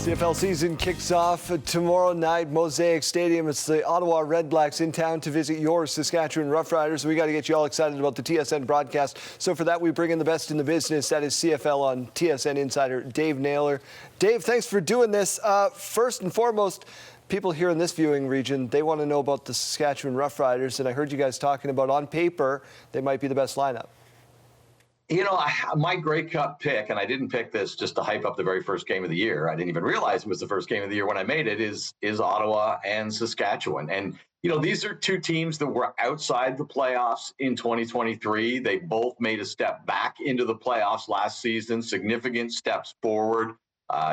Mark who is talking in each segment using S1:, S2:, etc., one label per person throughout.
S1: CFL season kicks off tomorrow night, Mosaic Stadium. It's the Ottawa Redblacks in town to visit your Saskatchewan Roughriders. We got to get you all excited about the TSN broadcast. So for that, we bring in the best in the business. That is CFL on TSN Insider Dave Naylor. Dave, thanks for doing this. First and foremost, people here in this viewing region, they want to know about the Saskatchewan Roughriders. And I heard you guys talking about, on paper, they might be the best lineup.
S2: You know, my Grey Cup pick, and I didn't pick this just to hype up the very first game of the year. I didn't even realize it was the first game of the year when I made it, is Ottawa and Saskatchewan. And, you know, these are two teams that were outside the playoffs in 2023. They both made a step back into the playoffs last season, significant steps forward.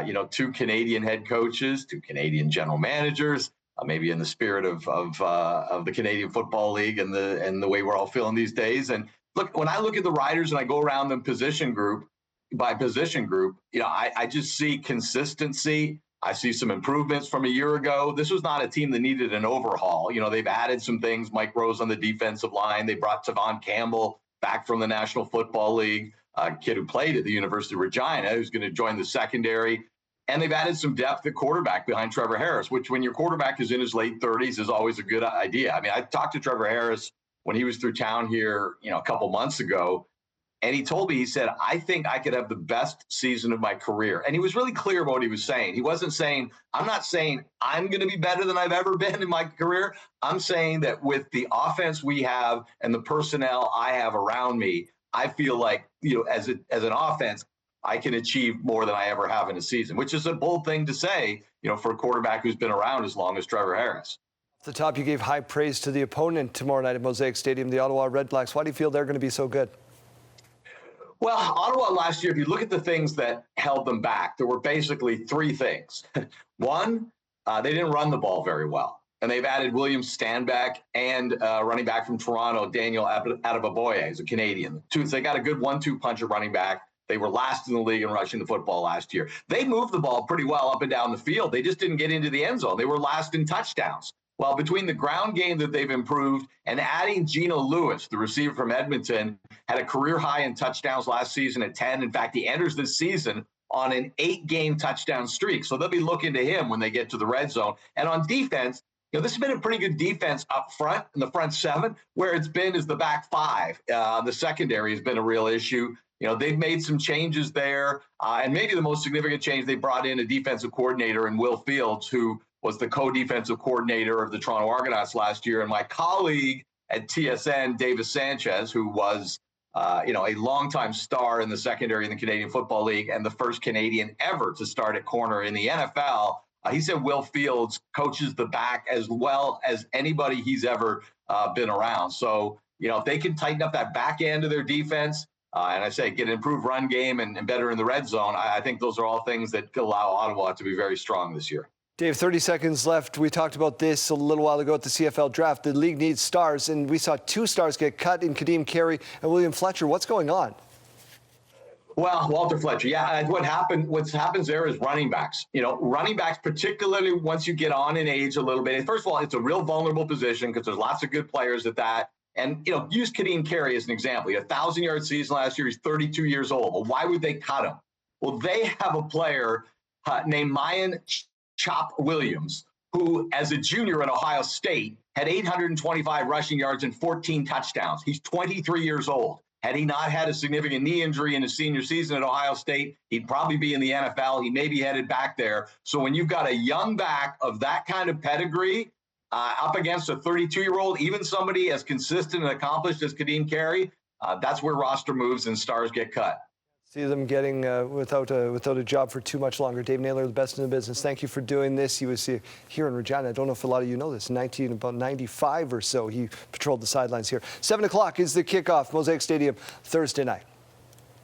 S2: You know, two Canadian head coaches, two Canadian general managers, maybe in the spirit of the Canadian Football League and the way we're all feeling these days. And look, when I look at the Riders and I go around them position group by position group, you know, I just see consistency. I see some improvements from a year ago. This was not a team that needed an overhaul. You know, they've added some things. Mike Rose on the defensive line. They brought Tavon Campbell back from the National Football League, a kid who played at the University of Regina, who's going to join the secondary. And they've added some depth at quarterback behind Trevor Harris, which when your quarterback is in his late 30s is always a good idea. I mean, I talked to Trevor Harris when he was through town here, you know, a couple months ago, and he told me, he said, I think I could have the best season of my career. And he was really clear about what he was saying. He wasn't saying, I'm not saying I'm going to be better than I've ever been in my career. I'm saying that with the offense we have and the personnel I have around me, I feel like, you know, as an offense, I can achieve more than I ever have in a season, which is a bold thing to say, you know, for a quarterback who's been around as long as Trevor Harris.
S1: At the top, you gave high praise to the opponent tomorrow night at Mosaic Stadium, the Ottawa Redblacks. Why do you feel they're going to be so good?
S2: Well, Ottawa last year, if you look at the things that held them back, there were basically three things. One, they didn't run the ball very well. And they've added William Stanback and running back from Toronto, Daniel Adeboboye, who's a Canadian. So they got a good 1-2 punch at running back. They were last in the league in rushing the football last year. They moved the ball pretty well up and down the field. They just didn't get into the end zone. They were last in touchdowns. Well, between the ground game that they've improved and adding Geno Lewis, the receiver from Edmonton, had a career high in touchdowns last season at 10. In fact, he enters this season on an 8-game touchdown streak. So they'll be looking to him when they get to the red zone. And on defense, you know, this has been a pretty good defense up front in the front seven. Where it's been is the back five. The secondary has been a real issue. You know, they've made some changes there. And maybe the most significant change, they brought in a defensive coordinator in Will Fields, who was the co-defensive coordinator of the Toronto Argonauts last year. And my colleague at TSN, Davis Sanchez, who was, you know, a longtime star in the secondary in the Canadian Football League and the first Canadian ever to start at corner in the NFL, he said Will Fields coaches the back as well as anybody he's ever been around. So, you know, if they can tighten up that back end of their defense, and I say get an improved run game and better in the red zone, I think those are all things that could allow Ottawa to be very strong this year.
S1: Dave, 30 seconds left. We talked about this a little while ago at the CFL draft. The league needs stars, and we saw 2 stars get cut in Kadeem Carey and William Fletcher. What's going on?
S2: Well, Walter Fletcher, yeah. What happens there is running backs. You know, running backs, particularly once you get on in age a little bit. First of all, it's a real vulnerable position because there's lots of good players at that. And, you know, use Kadeem Carey as an example. He had a 1,000-yard season last year. He's 32 years old. Well, why would they cut him? Well, they have a player named Mayan Chop Williams, who, as a junior at Ohio State, had 825 rushing yards and 14 touchdowns. He's 23 years old. Had he not had a significant knee injury in his senior season at Ohio State, he'd probably be in the NFL. He may be headed back there. So when you've got a young back of that kind of pedigree up against a 32-year-old, even somebody as consistent and accomplished as Kadeem Carey, that's where roster moves and stars get cut.
S1: See them getting without a job for too much longer. Dave Naylor, the best in the business. Thank you for doing this. He was here in Regina. I don't know if a lot of you know this. About 95 or so, he patrolled the sidelines here. 7 o'clock is the kickoff. Mosaic Stadium Thursday night.